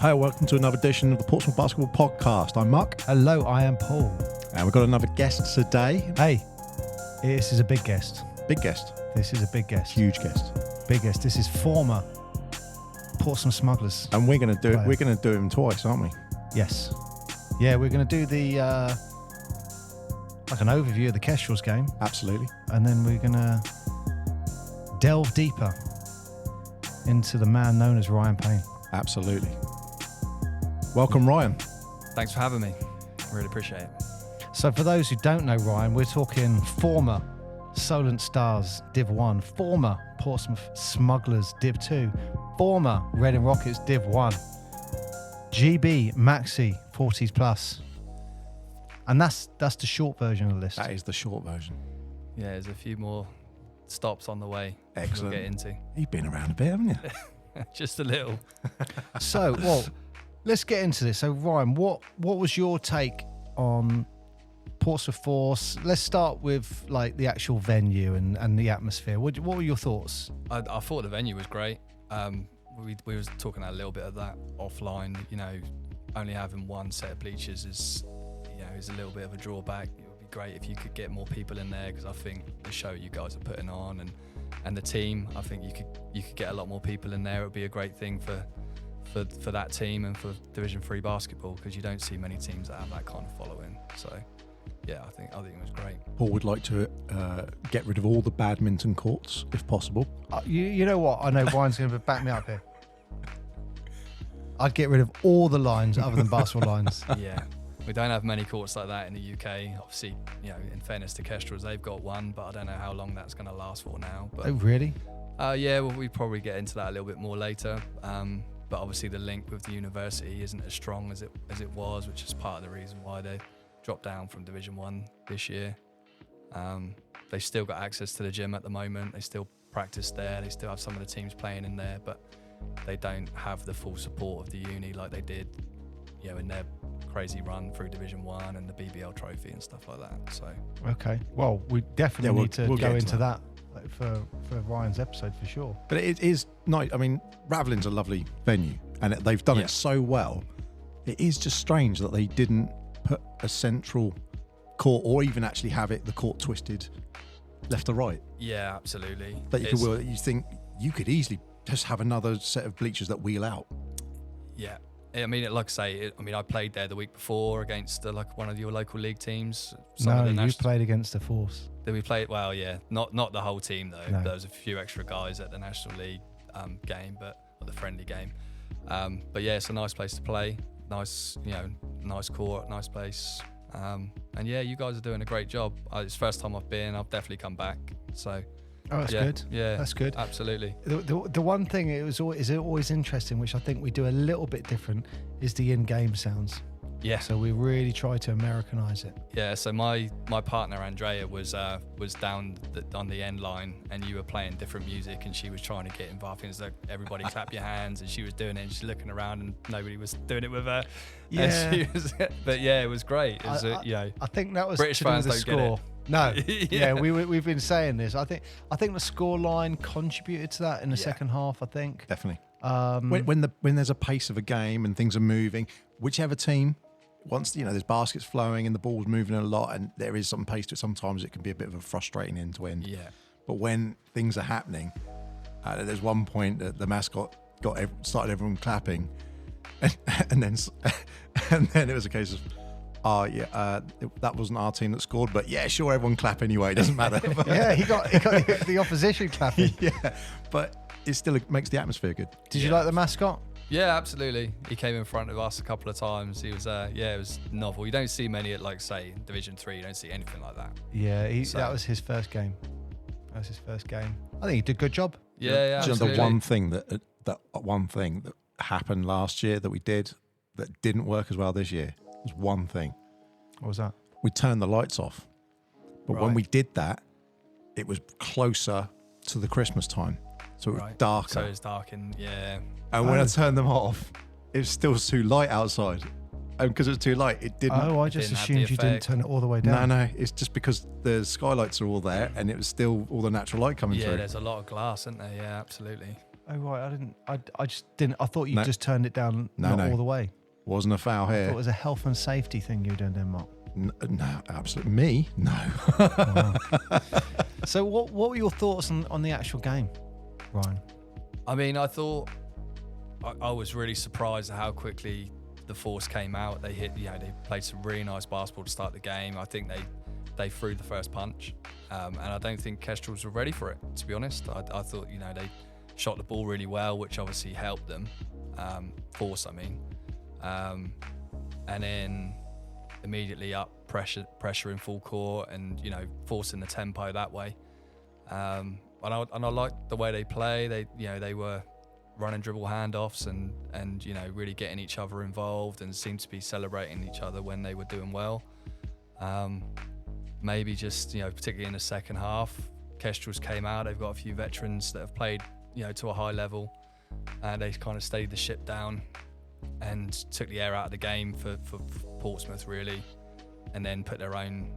Hi, welcome to another edition of the Portsmouth Basketball Podcast. I'm Mark. Hello, I am Paul. And we've got another guest today. Hey, this is a big guest. Big guest. This is a big guest. Huge guest. Big guest. This is former Portsmouth Smugglers. And we're going to do it. We're going to do him twice, aren't we? Yes. Yeah, we're going to do the like an overview of the Kestrels game. Absolutely. And then we're going to delve deeper into the man known as Ryan Payne. Absolutely. Welcome, Ryan. Thanks for having me. Really appreciate it. So for those who don't know Ryan, we're talking former Solent Stars Div 1, former Portsmouth Smugglers Div 2, former Reading Rockets Div 1, GB Maxi 40s plus. And that's the short version of the list. That is the short version. Yeah, there's a few more stops on the way. Excellent. We'll get into. You've been around a bit, haven't you? Just a little. So, well, let's get into this. So, Ryan, what was your take on Portsmouth Force? Let's start with like the actual venue and the atmosphere. What were your thoughts? I thought the venue was great. We was talking a little bit of that offline. You know, only having one set of bleachers is a little bit of a drawback. It would be great if you could get more people in there, because I think the show you guys are putting on and the team, I think you could get a lot more people in there. It would be a great thing for that team and for Division 3 basketball, because you don't see many teams that have that kind of following. So yeah, I think it was great. Paul would like to get rid of all the badminton courts if possible. You know what? I know Ryan's going to back me up here. I'd get rid of all the lines other than basketball lines. Yeah. We don't have many courts like that in the UK. Obviously, in fairness to Kestrels, they've got one, but I don't know how long that's going to last for now. But, oh, really? Yeah, well, we probably get into that a little bit more later. But obviously the link with the university isn't as strong as it was, which is part of the reason why they dropped down from Division 1 this year. They still got access to the gym at the moment. They still practice there. They still have some of the teams playing in there, but they don't have the full support of the uni like they did, in their crazy run through Division 1 and the BBL trophy and stuff like that. So okay, well, we definitely need to we'll go into that for Ryan's episode for sure. But it is nice. I mean, Raveling's a lovely venue, and they've done it so well. It is just strange that they didn't put a central court, or even actually have the court twisted left to right. Yeah, absolutely. That you think you could easily just have another set of bleachers that wheel out. Yeah. I mean, like I say, I played there the week before against one of your local league teams. You played against the Force. Did we play? Well, yeah, not the whole team though. No. There was a few extra guys at the National League game, or the friendly game. But yeah, it's a nice place to play. Nice, nice court, nice place. And yeah, you guys are doing a great job. It's the first time I've been. I'll definitely come back. So. Oh, that's good. Yeah, that's good. Absolutely. The one thing is always interesting, which I think we do a little bit different, is the in-game sounds. Yeah. So we really try to Americanize it. Yeah. So my partner Andrea was down on the end line, and you were playing different music, and she was trying to get involved. It was like, everybody clap your hands, and she was doing it, and she's looking around, and nobody was doing it with her. Yeah. But yeah, it was great. It was, I think that was British to do fans with the don't score. get it. No, Yeah. we've been saying this. I think the score line contributed to that in the second half. I think Definitely. When there's a pace of a game and things are moving, whichever team, once there's baskets flowing and the ball's moving a lot and there is some pace to it, sometimes it can be a bit of a frustrating end to end. Yeah. But when things are happening, there's one point that the mascot started everyone clapping, and then it was a case of, that wasn't our team that scored, but yeah, sure, everyone clap anyway, it doesn't matter. Yeah, he got the opposition clapping. Yeah, but it still makes the atmosphere good. Did you like the mascot? Yeah, absolutely. He came in front of us a couple of times. He was, it was novel. You don't see many at, say, Division 3. You don't see anything like that. Yeah, that was his first game. I think he did a good job. Yeah, absolutely. The one thing that happened last year that we did that didn't work as well this year was one thing. What was that? We turned the lights off. But when we did that, it was closer to the Christmas time. So it was darker. So it's dark and And when I turned them off, it was still too light outside. And because it was too light, it didn't. Oh, I just assumed you didn't turn it all the way down. No. It's just because the skylights are all there and it was still all the natural light coming through. Yeah, there's a lot of glass, isn't there? Yeah, absolutely. Oh right, I didn't. I just didn't. I thought you No. just turned it down No. all the way. Wasn't a foul I thought here. it was a health and safety thing you were doing, Mark. No, absolutely. Me? No. Wow. So what were your thoughts on the actual game, Ryan? I mean, I thought I was really surprised at how quickly the Force came out. They hit, they played some really nice basketball to start the game. I think they threw the first punch, and I don't think Kestrels were ready for it, to be honest. I thought, they shot the ball really well, which obviously helped them, Force, I mean. And then immediately up pressure in full court and, forcing the tempo that way. And I liked the way they play. They were running dribble handoffs and really getting each other involved and seemed to be celebrating each other when they were doing well. Maybe just, particularly in the second half, Kestrels came out. They've got a few veterans that have played, to a high level, and they kind of steadied the ship down and took the air out of the game for Portsmouth, really, and then put their own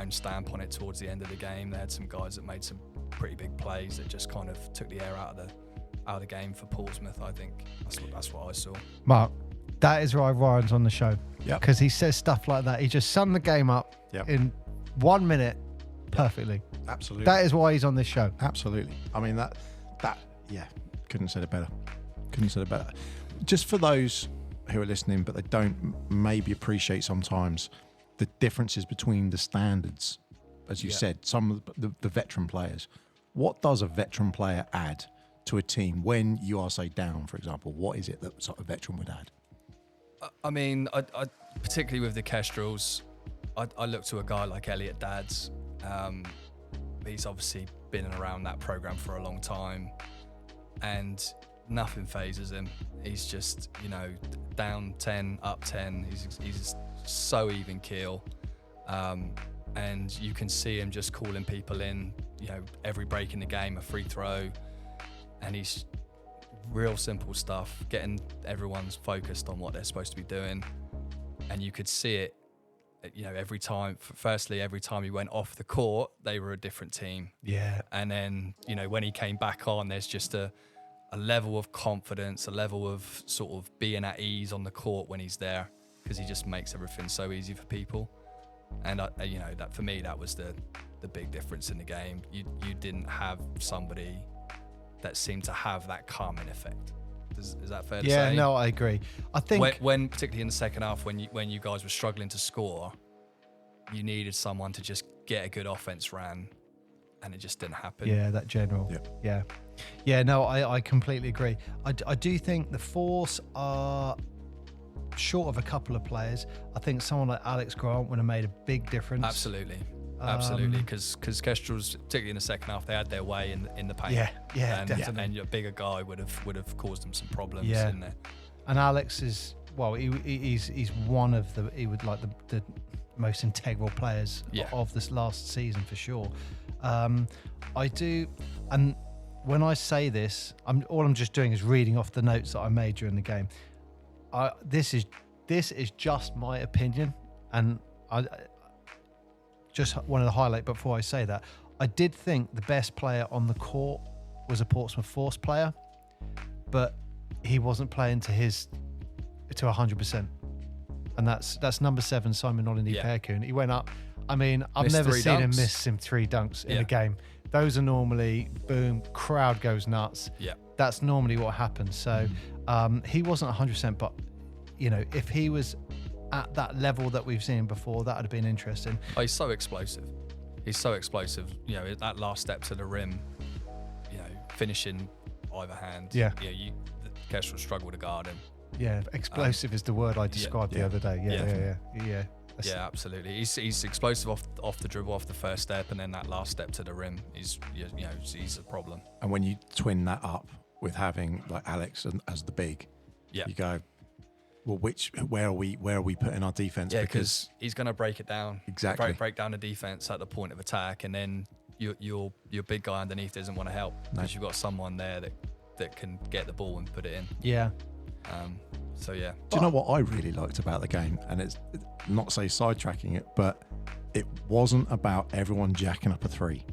stamp on it towards the end of the game. They had some guys that made some pretty big plays that just kind of took the air out of the game for Portsmouth. I think that's what I saw. Mark, that is why Ryan's on the show. Yep. Because he says stuff like that. He just summed the game up in 1 minute perfectly. Absolutely. That is why he's on this show. Absolutely. I mean, that couldn't have said it better. Just for those who are listening, but they don't maybe appreciate sometimes the differences between the standards, as you said, some of the veteran players. What does a veteran player add to a team when you are, say, down, for example? What is it that sort of veteran would add? I mean, I particularly with the Kestrels, I look to a guy like Elliot Dadds. He's obviously been around that program for a long time, and nothing phases him. He's just, down 10, up 10. He's so even keel, and you can see him just calling people in. Every break in the game, a free throw, and he's real simple stuff, getting everyone's focused on what they're supposed to be doing, and you could see it. Every time. Firstly, every time he went off the court, they were a different team. Yeah. And then, when he came back on, there's just a level of confidence, a level of sort of being at ease on the court when he's there, because he just makes everything so easy for people. And that for me, that was the big difference in the game. You didn't have somebody that seemed to have that calming effect. Is that fair to say? Yeah, no, I agree. I think when particularly in the second half, when you guys were struggling to score, you needed someone to just get a good offense ran, and it just didn't happen. Yeah, that general. Yeah. No, I completely agree. I do think the Force are short of a couple of players. I think someone like Alex Grant would have made a big difference. Absolutely, because Kestrels, particularly in the second half, they had their way in the paint. Yeah, definitely. And a bigger guy would have caused them some problems in there. And Alex is he's one of the most integral players of this last season for sure. I do, and when I say this, I'm just doing is reading off the notes that I made during the game. This is just my opinion, and I just wanted to highlight before I say that I did think the best player on the court was a Portsmouth Force player, but he wasn't playing to 100%, and that's number 7 Simon Oliniyi-Pearcoon. He went up. I mean, I've never seen him miss him 3 dunks in a game. Those are normally boom, crowd goes nuts. Yeah, that's normally what happens. So he wasn't 100%, but if he was at that level that we've seen before, that would have been interesting. Oh, he's so explosive. That last step to the rim, finishing either hand. Yeah. The Kestrel struggle to guard him. Yeah, explosive is the word I described the other day. Yeah. Yeah, absolutely. He's explosive off the dribble, off the first step, and then that last step to the rim. He's a problem. And when you twin that up with having like Alex as the big, you go, well, where are we putting our defense? Yeah, because he's going to break it down. Exactly. Break down the defense at the point of attack, and then your big guy underneath doesn't want to help because you've got someone there that can get the ball and put it in. Yeah. Do you know what I really liked about the game? And it's not say sidetracking it, but it wasn't about everyone jacking up a 3.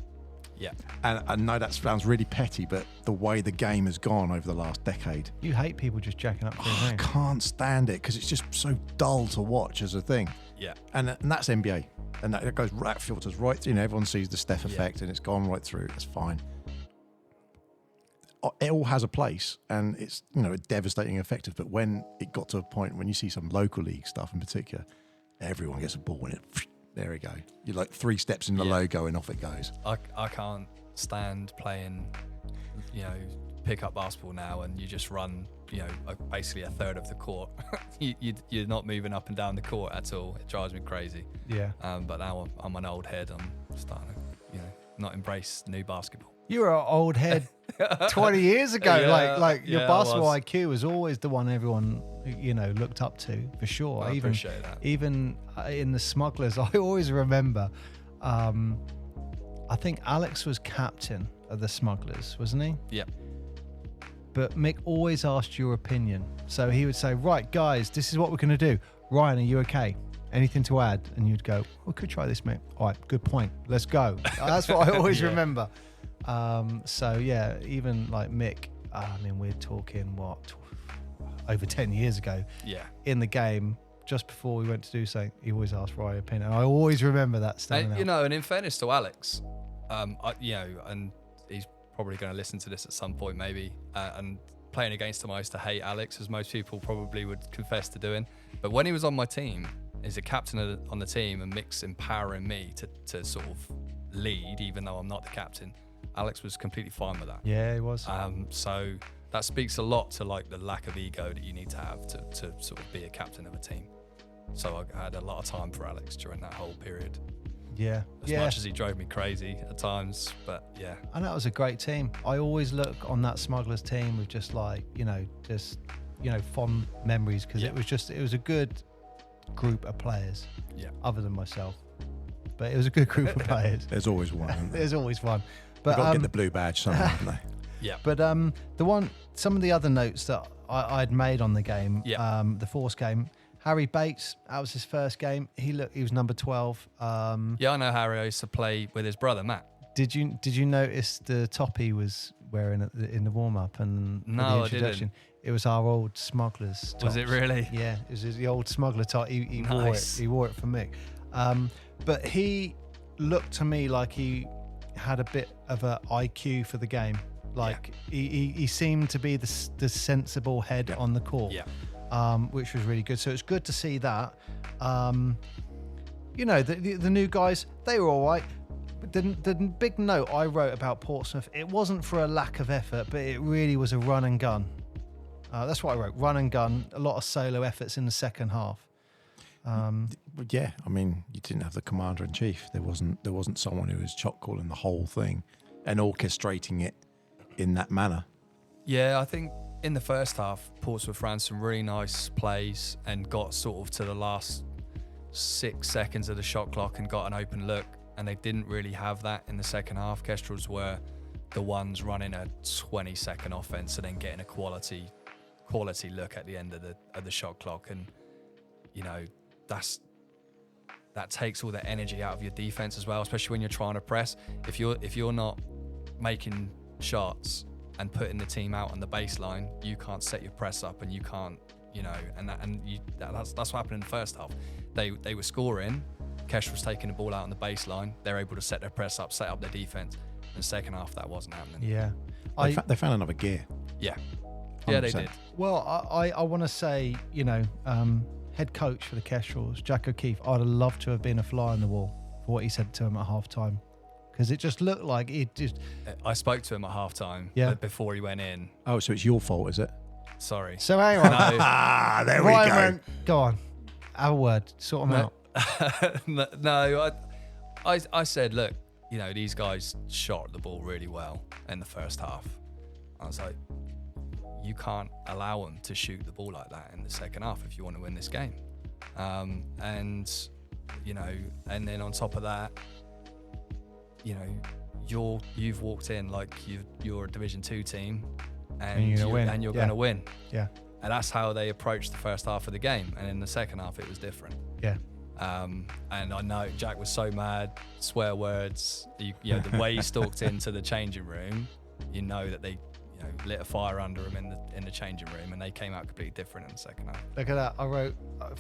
Yeah. And I know that sounds really petty, but the way the game has gone over the last decade, You hate people just jacking up for I a game. can't stand it because it's just so dull to watch as a thing. Yeah. And that's NBA. And that goes right, filters right, everyone sees the Steph effect and it's gone right through. It's fine. It all has a place and it's, devastating effective. But when it got to a point when you see some local league stuff in particular, everyone gets a ball and there we go. You're like 3 steps in the logo and off it goes. I can't stand playing, pick up basketball now and you just run, basically a third of the court. You're not moving up and down the court at all. It drives me crazy. Yeah. But now I'm an old head. I'm starting to, not embrace new basketball. You were an old head 20 years ago. Yeah, like your yeah, I basketball was. IQ was always the one everyone, looked up to, for sure. I appreciate that. Even in the Smugglers, I always remember, I think Alex was captain of the Smugglers, wasn't he? Yeah. But Mick always asked your opinion. So he would say, right, guys, this is what we're going to do. Ryan, are you okay? Anything to add? And you'd go, we could try this, mate. All right, good point. Let's go. That's what I always remember. So, yeah, even like Mick, we're talking, over 10 years ago. Yeah. In the game, just before we went to do something, he always asked Ryan opinion. I always remember that standing out. And in fairness to Alex, and he's probably going to listen to this at some point maybe, and playing against him, I used to hate Alex, as most people probably would confess to doing. But when he was on my team, as a captain on the team and Mick's empowering me to sort of lead, even though I'm not the captain, Alex was completely fine with that. Yeah, he was. So that speaks a lot to like the lack of ego that you need to have to sort of be a captain of a team. So I had a lot of time for Alex during that whole period. Yeah. As much as he drove me crazy at times, but yeah. And that was a great team. I always look on that Smugglers team with just like, fond memories because it was a good group of players. Yeah. Other than myself. But it was a good group of players. There's always one. Isn't there? There's always one. But You've got to get the blue badge somehow, haven't they? Yeah. But some of the other notes that I'd made on the game, the Force game, Harry Bates, that was his first game. He was number 12. I know Harry. I used to play with his brother Matt. Did you notice the top he was wearing in the warm up and no, the introduction? I didn't. It was our old Smugglers tops. Was it really? Yeah, it was the old Smuggler top. He Nice. wore it. He wore it for Mick. But he looked to me like he had a bit of an IQ for the game. Like he seemed to be the sensible head on the court. Yeah. Which was really good. So it's good to see that. The new guys, they were all right. But the big note I wrote about Portsmouth, it wasn't for a lack of effort, but it really was a run and gun. That's what I wrote, run and gun, a lot of solo efforts in the second half. You didn't have the commander-in-chief. There wasn't someone who was shot calling the whole thing and orchestrating it in that manner. Yeah, I think in the first half, Portsmouth ran some really nice plays and got sort of to the last 6 seconds of the shot clock and got an open look, and they didn't really have that in the second half. Kestrels were the ones running a 20-second offense and then getting a quality look at the end of the shot clock, and that takes all the energy out of your defense as well, especially when you're trying to press. If you're not making shots and putting the team out on the baseline, you can't set your press up, and you can't, that's what happened in the first half. They were scoring, Kesh was taking the ball out on the baseline, they're able to set their press up, set up their defense. In the second half, that wasn't happening. Yeah. They found another gear. Yeah. 100%. Yeah, they did. Well, I want to say, head coach for the Kestrels, Jack O'Keefe, I'd have loved to have been a fly on the wall for what he said to him at half time. Because it just looked like it just... I spoke to him at half time before he went in. Oh, so it's your fault, is it? Sorry. So hang on. Ah, there we Ryan go. went, go on, have a word, sort them out. No, I said, look, these guys shot the ball really well in the first half. I was like, you can't allow them to shoot the ball like that in the second half if you want to win this game. And then on top of that, you've walked in like you're a Division 2 team, and you're going to win. Yeah. And that's how they approached the first half of the game. And in the second half, it was different. Yeah. And I know Jack was so mad, swear words. The way he stalked into the changing room, you know that they lit a fire under him in the changing room, and they came out completely different in the second half. Look at that. I wrote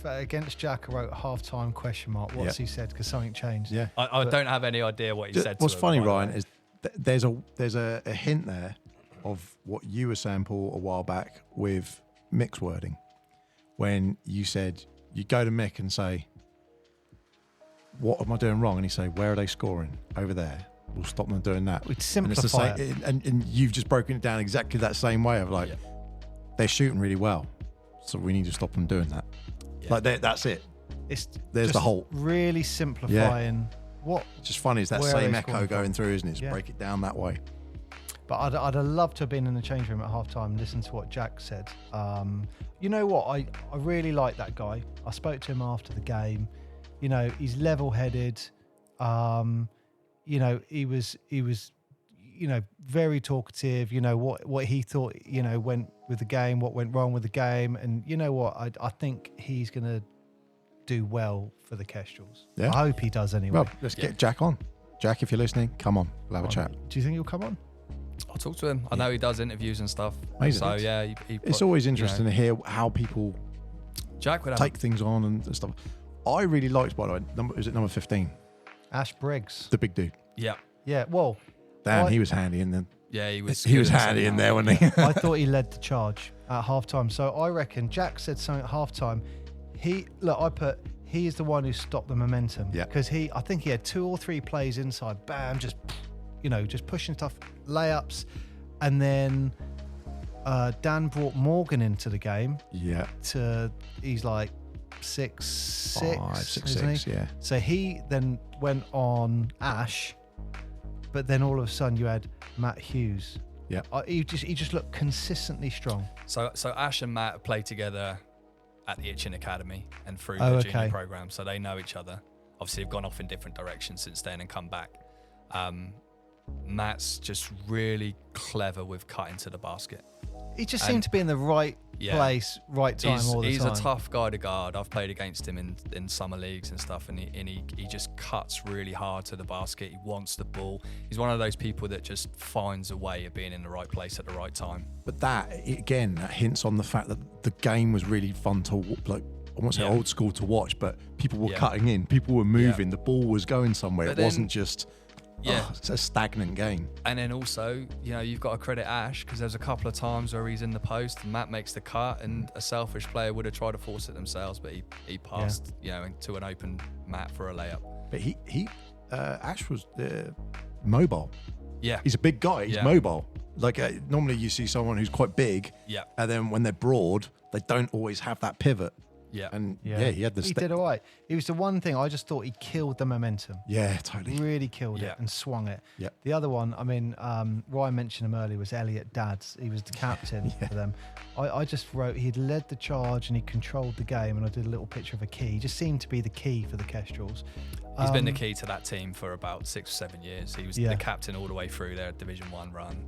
against Jack. I wrote half-time question mark. What's he said? Because something changed. Yeah. I don't have any idea what he said. What's to funny, him, Ryan, is there's a hint there of what you were saying, Paul, a while back with Mick's wording, when you said you go to Mick and say, "What am I doing wrong?" And he say, "Where are they scoring? Over there. We'll stop them doing that." We'd simplify it. And you've just broken it down exactly that same way of like, they're shooting really well, so we need to stop them doing that. Yeah. Like that's it. There's the whole really simplifying. What? It's just funny is that same echo going through, isn't it? Just break it down that way. But I'd have loved to have been in the change room at half-time and listened to what Jack said. You know what? I really like that guy. I spoke to him after the game. He's level-headed. He was very talkative. What he thought, went with the game, what went wrong with the game. And you know what? I think he's going to do well for the Kestrels. Yeah. I hope he does anyway. Well, let's get Jack on. Jack, if you're listening, come on. We'll have a chat. Do you think he'll come on? I'll talk to him. I know he does interviews and stuff. Amazing. So yeah, it's always interesting to hear how people Jack would take things on and stuff. I really liked, by the way, number 15? Ash Briggs. The big dude. Yeah. Yeah, well. Dan, he was handy in there. Yeah, he was handy in there, wasn't he? I thought he led the charge at halftime. So I reckon Jack said something at halftime. He is the one who stopped the momentum. Yeah. Because I think he had 2 or 3 plays inside. Bam, just pushing stuff, layups. And then Dan brought Morgan into the game. Yeah. He's like 6'6", yeah. So he then went on Ash, but then all of a sudden you had Matt Hughes. Yeah. He just looked consistently strong. So Ash and Matt play together at the Itchin Academy and through the junior program, so they know each other. Obviously, they've gone off in different directions since then and come back. Matt's just really clever with cutting to the basket. He just seemed to be in the right place, right time all the time. He's a tough guy to guard. I've played against him in summer leagues and stuff, and he just cuts really hard to the basket. He wants the ball. He's one of those people that just finds a way of being in the right place at the right time. But that hints on the fact that the game was really fun to, like, I won't say old school to watch, but people were cutting in, people were moving, the ball was going somewhere. It wasn't just... it's a stagnant game. And then also, you've got to credit Ash, because there's a couple of times where he's in the post and Matt makes the cut, and a selfish player would have tried to force it themselves, but he passed, into an open Matt for a layup. But Ash was mobile. Yeah. He's a big guy. He's mobile. Like normally you see someone who's quite big. Yeah. And then when they're broad, they don't always have that pivot. Yeah. And he had the He did all right. It was the one thing I just thought he killed the momentum. Yeah, totally. Really killed it and swung it. Yeah. The other one, Ryan mentioned him earlier, was Elliot Dadds. He was the captain for them. I just wrote he'd led the charge and he controlled the game, and I did a little picture of a key. He just seemed to be the key for the Kestrels. He's been the key to that team for about 6 or 7 years. He was the captain all the way through their Division 1 run.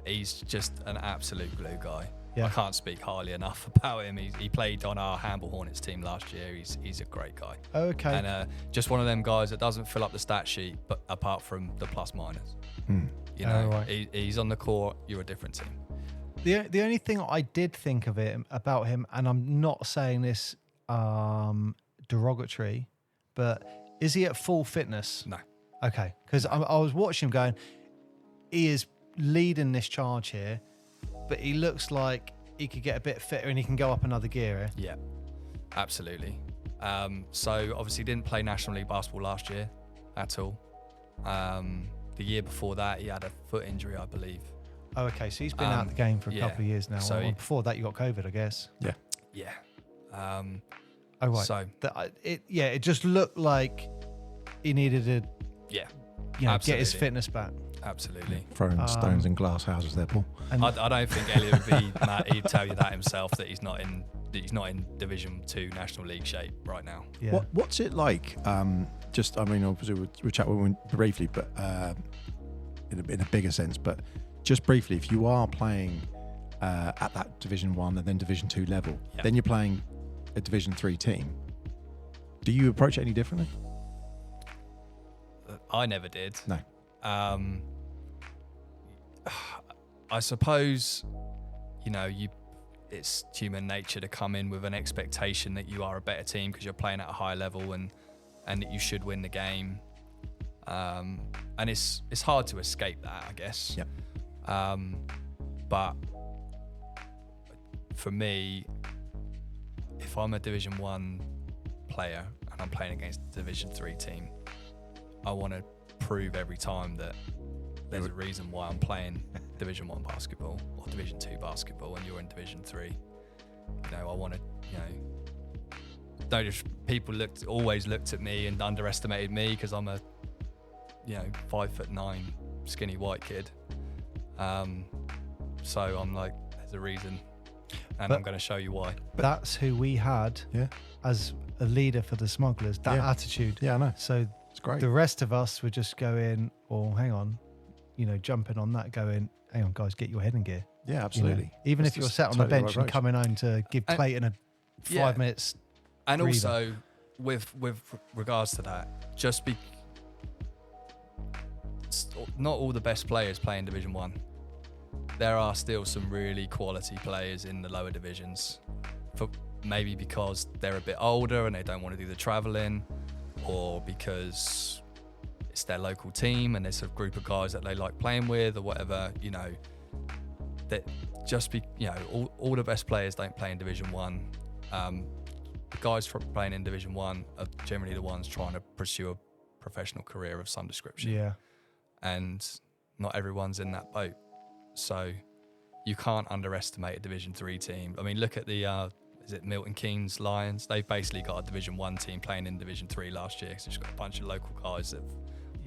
He's just an absolute glue guy. Yeah. I can't speak highly enough about him. He played on our Hamble Hornets team last year. He's a great guy. Okay. And just one of them guys that doesn't fill up the stat sheet, but apart from the plus minus. He's on the court, you're a different team. The only thing I did think of about him, and I'm not saying this derogatory, but is he at full fitness? No. Okay. Because I was watching him going, he is leading this charge here, but he looks like he could get a bit fitter and he can go up another gear. Yeah, absolutely. So obviously didn't play National League basketball last year at all. The year before that, he had a foot injury, I believe. Oh, okay. So he's been out of the game for a couple of years now. So before that, you got COVID, I guess. Yeah. Yeah. Oh, right. So it just looked like he needed to get his fitness back. Absolutely. Throwing stones in glass houses there, Paul. I don't think Elliot would be Matt. He'd tell you that himself, that he's not in Division 2 National League shape right now. Yeah. What's it like? Obviously we'll chat briefly, but in a bigger sense. But just briefly, if you are playing at that Division 1 and then Division 2 level, then you're playing a Division 3 team. Do you approach it any differently? I never did. No. I suppose, it's human nature to come in with an expectation that you are a better team because you're playing at a high level and that you should win the game. And it's hard to escape that, I guess. Yep. But for me, if I'm a Division 1 player and I'm playing against a Division 3 team, I want to prove every time that there's a reason why I'm playing Division 1 basketball or Division 2 basketball and you're in Division 3. I want to, don't just people always looked at me and underestimated me because I'm a 5'9" skinny white kid. So I'm like, there's a reason, and I'm going to show you why. That's who we had as a leader for the Smugglers. That attitude. Yeah, I know. So It's great. the rest of us were just going, well, hang on, jumping on that, going, hang on, guys, get your head in gear. Yeah, absolutely. Even That's if you're just sat on the totally bench right and coming home to give Clayton a 5 minutes. And breather. also, with regards to that, not all the best players play in Division 1. There are still some really quality players in the lower divisions, maybe because they're a bit older and they don't want to do the travelling, or because it's their local team and there's a group of guys that they like playing with, or whatever. That all the best players don't play in Division 1. The guys playing in Division 1 are generally the ones trying to pursue a professional career of some description. Yeah. And not everyone's in that boat. So you can't underestimate a Division 3 team. I mean, look at the, is it Milton Keynes Lions? They've basically got a Division 1 team playing in Division 3 last year. So it's got a bunch of local guys that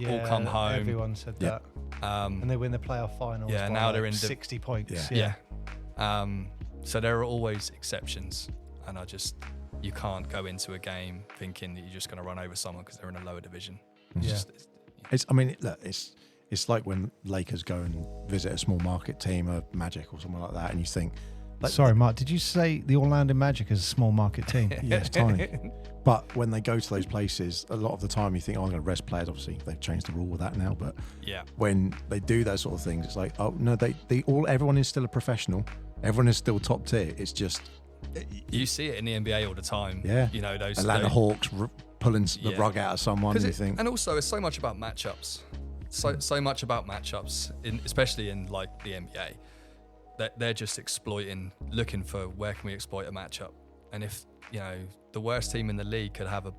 all come home. Everyone said that. And they win the playoff finals. Yeah, by now they're in 60 points. Yeah. So there are always exceptions. And you can't go into a game thinking that you're just going to run over someone because they're in a lower division. It's like when Lakers go and visit a small market team, a Magic or something like that, and you think... Sorry, Mark, did you say the Orlando Magic is a small market team? Yeah, it's tiny. But when they go to those places, a lot of the time you think, I'm going to rest players. Obviously, they've changed the rule with that now. But when they do those sort of things, it's like, oh, no, everyone is still a professional. Everyone is still top tier. It's just... You see it in the NBA all the time. Yeah. Those Atlanta Hawks pulling the rug out of someone. And you think... And also, it's so much about matchups. So much about matchups, especially in like the NBA, that they're just looking for where can we exploit a matchup. And if the worst team in the league could have a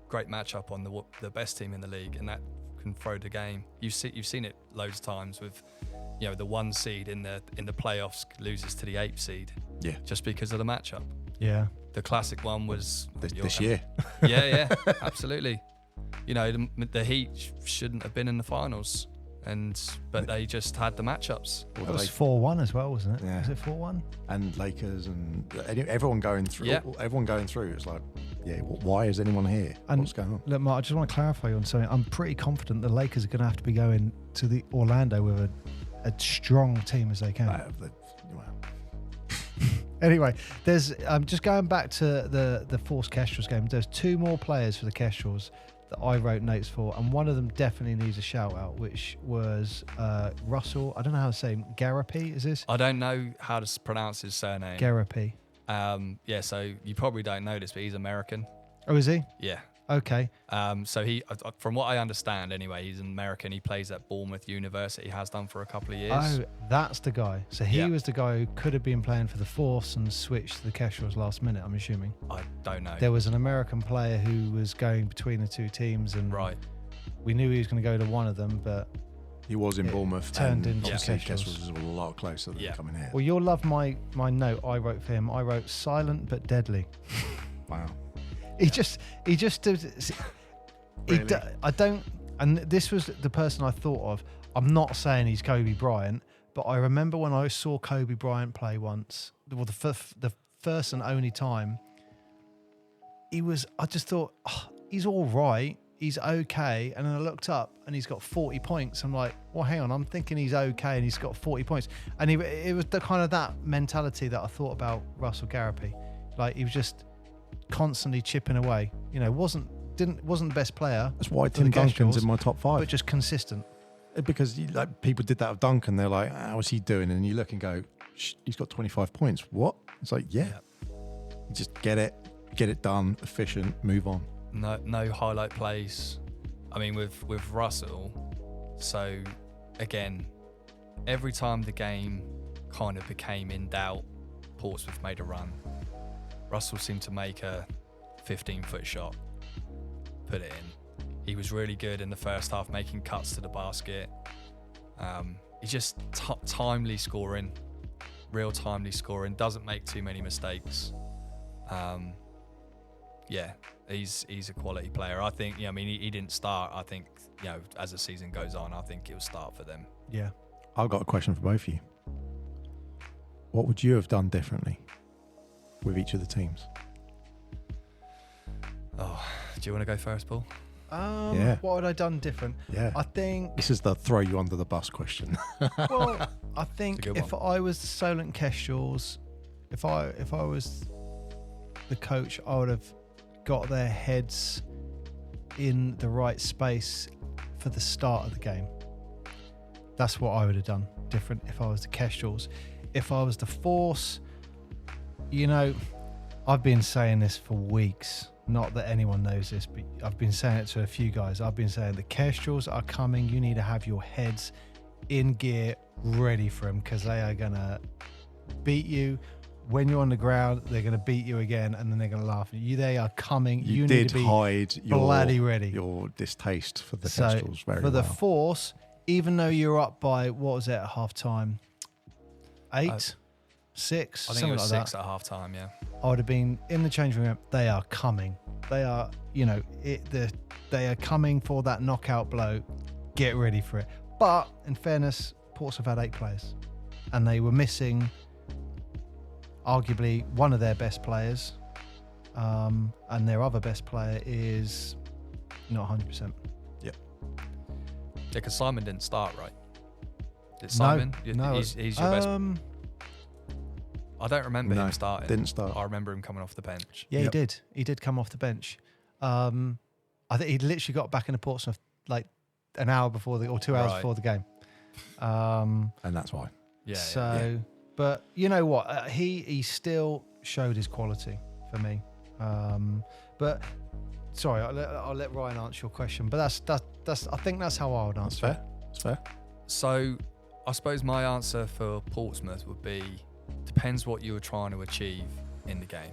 great matchup on the best team in the league, and that can throw the game. You've seen it loads of times with the 1 seed in the playoffs loses to the 8th seed. Yeah. Just because of the matchup. Yeah. The classic one was this year. Yeah, absolutely. The Heat shouldn't have been in the finals, but they just had the matchups. It was 4-1 as well, wasn't it? Yeah. Was it 4-1? And Lakers and everyone going through. Yeah. Everyone going through. It's like, why is anyone here? And what's going on? Look, Mark, I just want to clarify on something. I'm pretty confident the Lakers are going to have to be going to the Orlando with a strong team as they can. Anyway, there's just going back to the Force Kestrels game. There's 2 more players for the Kestrels that I wrote notes for, and one of them definitely needs a shout out, which was Russell. I don't know how to say him. Garapy, is this? I don't know how to pronounce his surname. Garapy. So you probably don't know this, but he's American. Oh, is he? Yeah. Okay. So he, from what I understand anyway, he's an American. He plays at Bournemouth University, has done for a couple of years. Oh, that's the guy. So he was the guy who could have been playing for the Force and switched to the Kestrels last minute, I'm assuming. I don't know. There was an American player who was going between the 2 teams, and we knew he was going to go to one of them, but he was in Bournemouth. Turned into Kestrels was a lot closer than coming here. Well, you'll love my note I wrote for him. I wrote silent but deadly. Wow. He just does. Really? I don't. And this was the person I thought of. I'm not saying he's Kobe Bryant, but I remember when I saw Kobe Bryant play once. Well, the first and only time. I just thought, he's all right. He's okay. And then I looked up and he's got 40 points. I'm like, well, hang on. I'm thinking he's okay and he's got 40 points. And it was the kind of that mentality that I thought about Russell Garapy. Like, he was just constantly chipping away. You know, wasn't the best player. That's why for the Tim Duncan's Kestrels, in my top 5. but just consistent. Because people did that with Duncan. They're like, how's he doing? And you look and go, he's got 25 points. What? It's like, yeah. You just get it done, efficient, move on. No highlight plays. I mean, with Russell, so again, every time the game kind of became in doubt, Portsmouth made a run. Russell seemed to make a 15-foot shot, put it in. He was really good in the first half, making cuts to the basket. He's just timely scoring, real timely scoring, doesn't make too many mistakes. He's a quality player. I think, he didn't start. I think, as the season goes on, I think he'll start for them. Yeah. I've got a question for both of you. What would you have done differently with each of the teams? Oh, do you want to go first, Paul? What would I done different? Yeah. I think. This is the throw you under the bus question. Well, I think if I was the Solent Kestrels, if I was the coach, I would have got their heads in the right space for the start of the game. That's what I would have done different if I was the Kestrels. If I was the Force, I've been saying this for weeks. Not that anyone knows this, but I've been saying it to a few guys. I've been saying the Kestrels are coming. You need to have your heads in gear, ready for them, because they are going to beat you. When you're on the ground, they're going to beat you again, and then they're going to laugh at you. They are coming. You did need to be hide bloody ready. Your distaste for the Kestrels very well. For the Force, even though you're up by, what was it at half time? 8? 6? I think it was 6 at half time, yeah. I would have been in the changing room. They are coming. They are, they are coming for that knockout blow. Get ready for it. But in fairness, Portsmouth had 8 players, and they were missing arguably one of their best players, and their other best player is not 100%. Yeah, because Simon didn't start, right? Did Simon? No. He's your best. I don't remember him starting. Didn't start. I remember him coming off the bench. Yeah, he did. He did come off the bench. I think he literally got back into Portsmouth like an hour before or 2 hours before the game. And that's why. Yeah. But you know what? He still showed his quality for me. But sorry, I'll let Ryan answer your question. But that's I think that's how I would answer. That's fair. So I suppose my answer for Portsmouth would be, depends what you were trying to achieve in the game,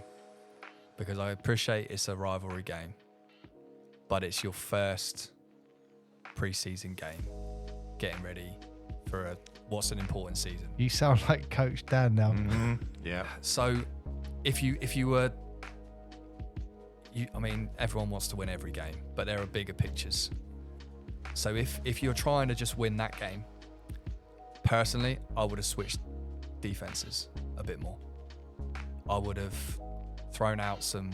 because I appreciate it's a rivalry game, but it's your first pre-season game, getting ready for what's an important season. You sound like Coach Dan now. Mm-hmm. Yeah. So if you were, everyone wants to win every game, but there are bigger pictures. So if you're trying to just win that game, personally, I would have switched defenses a bit more. I would have thrown out some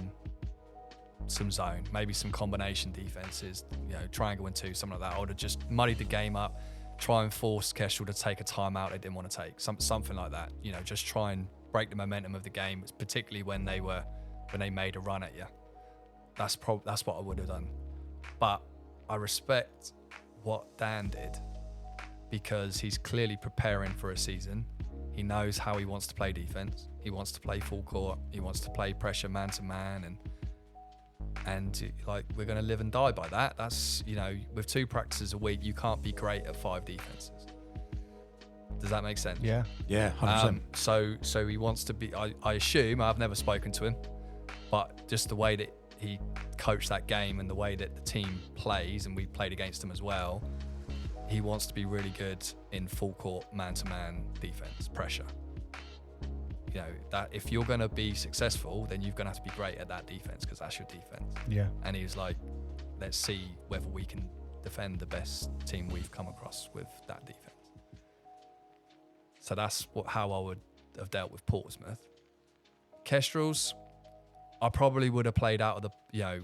zone, maybe some combination defenses, triangle and 2, something like that. I would have just muddied the game up, try and force Kestrel to take a timeout they didn't want to take, something like that. Just try and break the momentum of the game, particularly when they made a run at you. That's what I would have done. But I respect what Dan did, because he's clearly preparing for a season. He knows how he wants to play defense. He wants to play full court. He wants to play pressure man to man, and we're going to live and die by that. That's, with 2 practices a week, you can't be great at 5 defenses. Does that make sense? Yeah. Yeah, 100%. So he wants to be. I assume, I've never spoken to him, but just the way that he coached that game and the way that the team plays, and we played against him as well, he wants to be really good in full court man-to-man defense, pressure. That if you're going to be successful, then you're going to have to be great at that defense, because that's your defense. Yeah. And he was like, let's see whether we can defend the best team we've come across with that defense. So that's how I would have dealt with Portsmouth. Kestrels, I probably would have played out of the,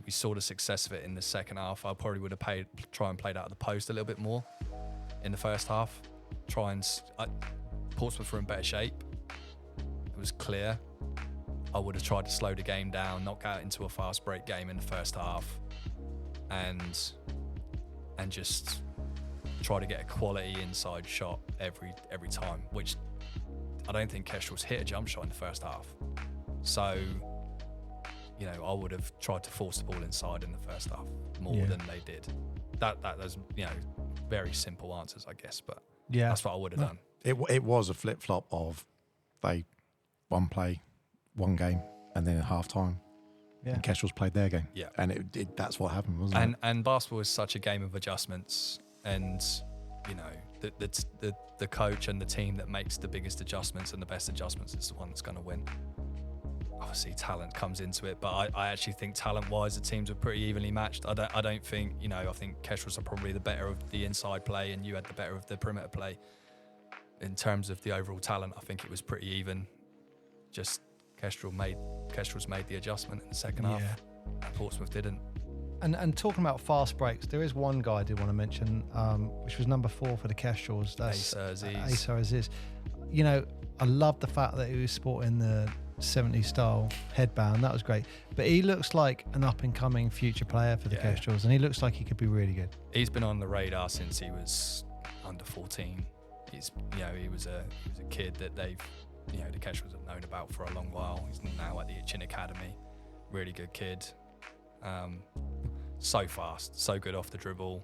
we saw the success of it in the second half. I probably would have try and played out of the post a little bit more in the first half. Portsmouth were in better shape. It was clear. I would have tried to slow the game down, knock out into a fast break game in the first half, and just try to get a quality inside shot every time, which I don't think Kestrel's hit a jump shot in the first half. So, I would have tried to force the ball inside in the first half more than they did. There's, very simple answers, I guess, but that's what I would have done. It was a flip-flop of one play, one game, and then at half-time, and Kestrel's played their game. Yeah. And that's what happened, wasn't it? And basketball is such a game of adjustments, and, the coach and the team that makes the biggest adjustments and the best adjustments is the one that's going to win. Obviously, talent comes into it, but I actually think talent-wise, the teams are pretty evenly matched. I don't think, I think Kestrel's are probably the better of the inside play, and you had the better of the perimeter play. In terms of the overall talent, I think it was pretty even. Just Kestrel's made the adjustment in the second half, and Portsmouth didn't. And talking about fast breaks, there is one guy I did want to mention, which was number 4 for the Kestrels. That's Asa Aziz. I love the fact that he was sporting the 70s style headband. That was great. But he looks like an up-and-coming future player for the Kestrels, and he looks like he could be really good. He's been on the radar since he was under 14. He was a kid that the Kestrels have known about for a long while. He's now at the Chin Academy. Really good kid. So fast, so good off the dribble.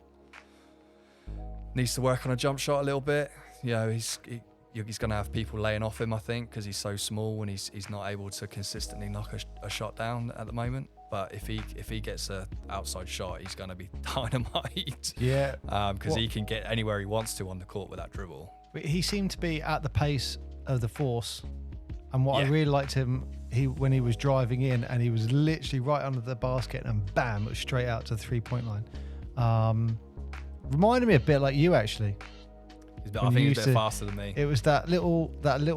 Needs to work on a jump shot a little bit. He's going to have people laying off him, I think, because he's so small and he's not able to consistently knock a shot down at the moment. But if he gets a outside shot, he's going to be dynamite. Yeah. Because he can get anywhere he wants to on the court with that dribble. He seemed to be at the pace of the Force, and what I really liked him, when he was driving in and he was literally right under the basket and bam, it was straight out to the 3-point line. Reminded me a bit like you, actually. I think he's a bit faster than me. It was that little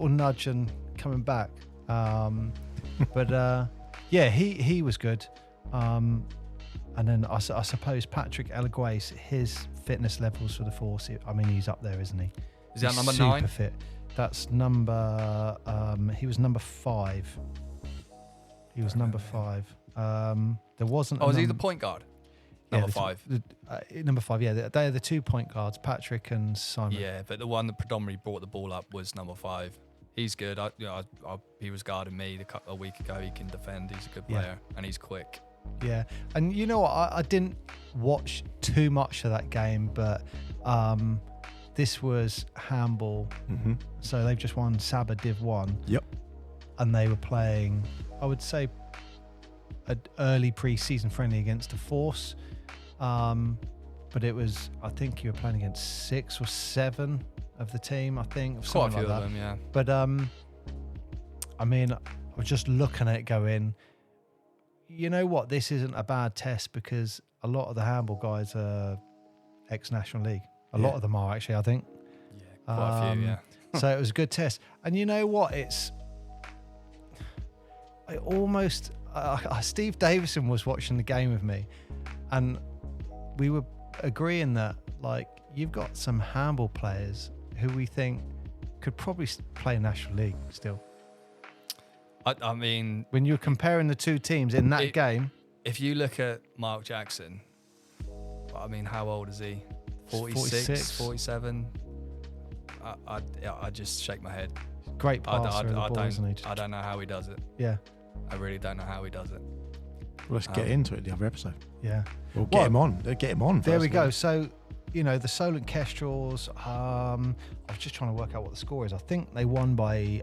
nudge and coming back. But he was good. And then I suppose Patrick Elguace, his fitness levels for the Force, he's up there, isn't he? Is that number super 9? Super fit. That's number. He was number 5. He was number 5. There wasn't. Oh, is he the point guard? Number 5. Number 5. Yeah, they're the 2 point guards, Patrick and Simon. Yeah, but the one that predominantly brought the ball up was number 5. He's good. He was guarding me a week ago. He can defend. He's a good player, and he's quick. Yeah, and you know what? I didn't watch too much of that game, but this was handball. Mm-hmm. So they've just won Sabah Div 1. Yep. And they were playing, I would say, an early pre-season friendly against the Force. But it was, I think you were playing against 6 or 7 of the team, I think. Quite a few of them, yeah. But, I was just looking at it going, you know what? This isn't a bad test because a lot of the handball guys are ex-National League. A lot of them are, actually, I think. Yeah, quite a few, yeah. So it was a good test. And you know what? Steve Davison was watching the game with me, and we were agreeing that, you've got some handball players who we think could probably play National League still. When you're comparing the two teams in that game. If you look at Mark Jackson, how old is he? 46, 47. I just shake my head. Great passer of the ball, isn't he? I don't know how he does it. Yeah. I really don't know how he does it. Well, let's get into it, the other episode. Yeah. We'll get him on. Get him on. There we go. So, the Solent Kestrels, I was just trying to work out what the score is. I think they won by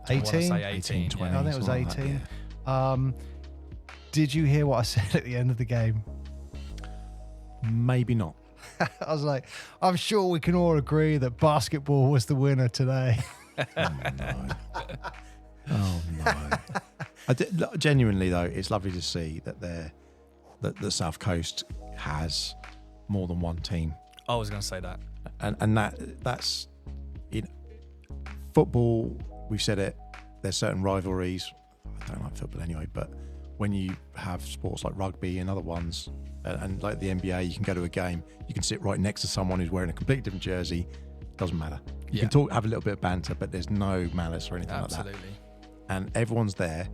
18. 18, 20. I think it was 18. Like that, yeah. Did you hear what I said at the end of the game? Maybe not. I was like, I'm sure we can all agree that basketball was the winner today. Oh no! Genuinely though, it's lovely to see that that the South Coast has more than one team. I was going to say that, and that's football. We've said it. There's certain rivalries. I don't like football anyway, but when you have sports like rugby and other ones, and like the NBA, you can go to a game. You can sit right next to someone who's wearing a completely different jersey. Doesn't matter. You can have a little bit of banter, but there's no malice or anything like that. Absolutely. and everyone's there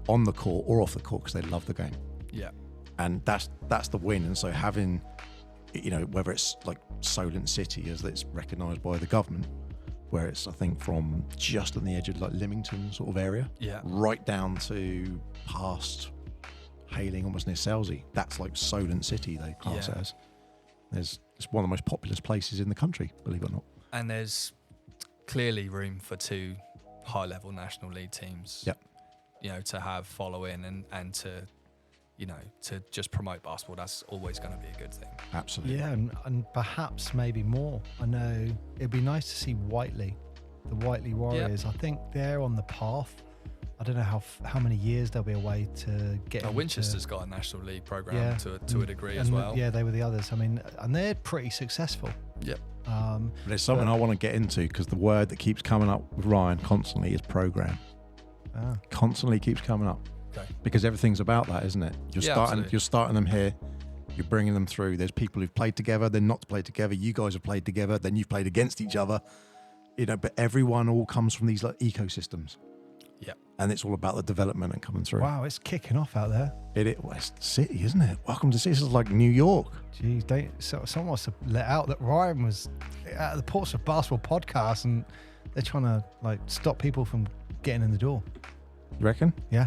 on the court or off the court because they love the game. Yeah. And that's the win. And so having, you know, whether it's like Solent City as it's recognised by the government, where it's, I think, from just on the edge of like Lymington sort of area, right down to past Hayling, almost near Selsey. That's like Solent City, they class it as. It's one of the most populous places in the country, believe it or not. And there's clearly room for 2 high-level National League teams. Yep. You know, to have following and to, you know, to just promote basketball. That's always going to be a good thing. Absolutely. Yeah, and perhaps maybe more. I know it'd be nice to see Whiteley, the Whiteley Warriors. I think they're on the path. I don't know how many years they'll be away to get. Winchester's got a National League program to a degree as well. Yeah, they were the others. I mean, and they're pretty successful. Yep. But it's something I want to get into because the word that keeps coming up with Ryan constantly is program. Constantly keeps coming up. Okay. Because everything's about that, isn't it? You're starting them here. You're bringing them through. There's people who've played together, then not played together. You guys have played together, then you've played against each other. You know, but everyone all comes from these like ecosystems. Yeah. And it's all about the development and coming through. Wow, it's kicking off out there. It's the city, isn't it? Welcome to the city. This is like New York. Jeez, someone wants to let out that Ryan was at the Portsmouth Basketball podcast and they're trying to like stop people from getting in the door. You reckon? Yeah.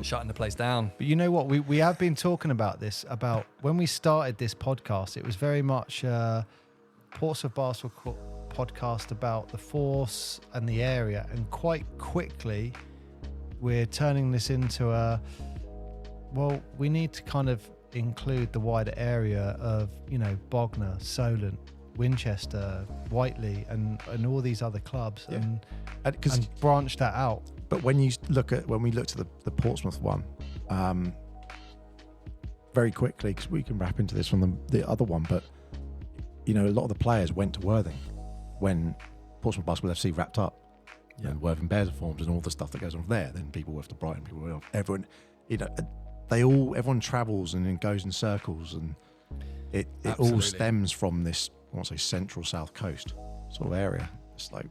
Shutting the place down. But you know what? We have been talking about this, about when we started this podcast, it was very much Portsmouth Basketball podcast about the Force and the area, and quite quickly we're turning this into we need to kind of include the wider area of, you know, Bognor, Solent, Winchester, Whiteley and all these other clubs, and branch that out. But when we looked at the Portsmouth one, very quickly, because we can wrap into this from the other one, but you know, a lot of the players went to Worthing when Portsmouth Basketball FC wrapped up. Yeah. And Worthing Bears are formed and all the stuff that goes on there. Then people were to Brighton, people were everyone, you know, everyone travels and then goes in circles, and it all stems from this, I want to say, central south coast sort of area. It's like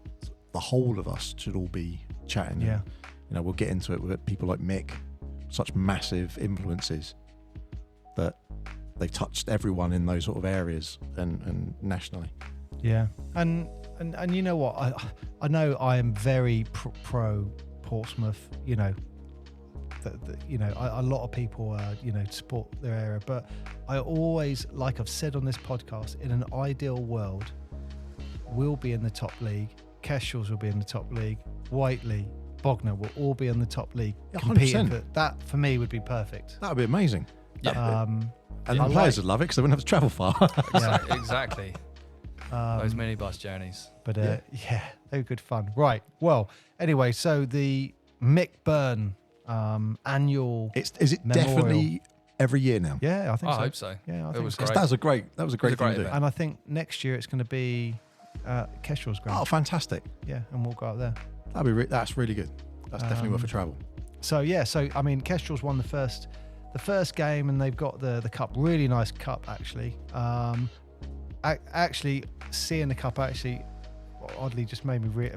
the whole of us should all be chatting. Yeah. And, you know, we'll get into it with people like Mick, such massive influences that they touched everyone in those sort of areas and nationally. Yeah. And you know what? I know I am very pro Portsmouth, you know, you know, a lot of people, you know, support their area, but I always, like I've said on this podcast, in an ideal world, we'll be in the top league. Kestrels will be in the top league. Whiteley, Bognor will all be in the top league. 100%. Competing. That for me would be perfect. That would be amazing. Yeah. And the players would love it because they wouldn't have to travel far. Yeah, exactly. Those minibus journeys. But yeah, they were good fun. Right. Well, anyway, so the Mick Byrne annual is it memorial. Definitely every year now? Yeah, I think so. I hope so. Yeah, I think was so. great. That was a great thing to do. And I think next year it's going to be Kestrel's ground. Oh, fantastic. Yeah, and we'll go out there. That's really good. That's definitely worth a travel. So yeah, I mean, Kestrel's won the first game, and they've got the cup. Really nice cup, actually. Actually, seeing the cup oddly just made me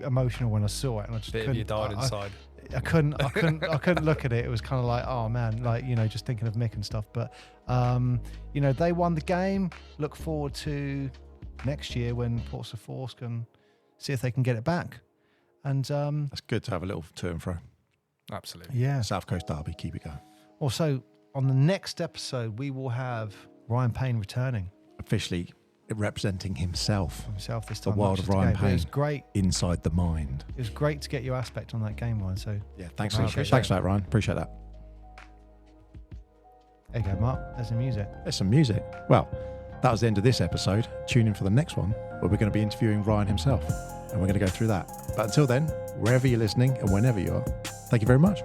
emotional when I saw it, and I just bit of you died inside. I couldn't look at it. It was kind of like, oh man, like, you know, just thinking of Mick and stuff. But you know, they won the game. Look forward to next year when Portsmouth Force can see if they can get it back. And that's good to have a little to and fro. Absolutely. Yeah. South Coast Derby, keep it going. Also, on the next episode, we will have Ryan Payne returning. Officially representing himself this time. The world of Ryan Payne. It was great. Inside the mind. It was great to get your aspect on that game, Ryan. So yeah, thanks for that, Ryan. Appreciate that. There you go, Mark. There's some music. There's some music. Well, that was the end of this episode. Tune in for the next one, where we're going to be interviewing Ryan himself, and we're going to go through that. But until then, wherever you're listening and whenever you are, thank you very much.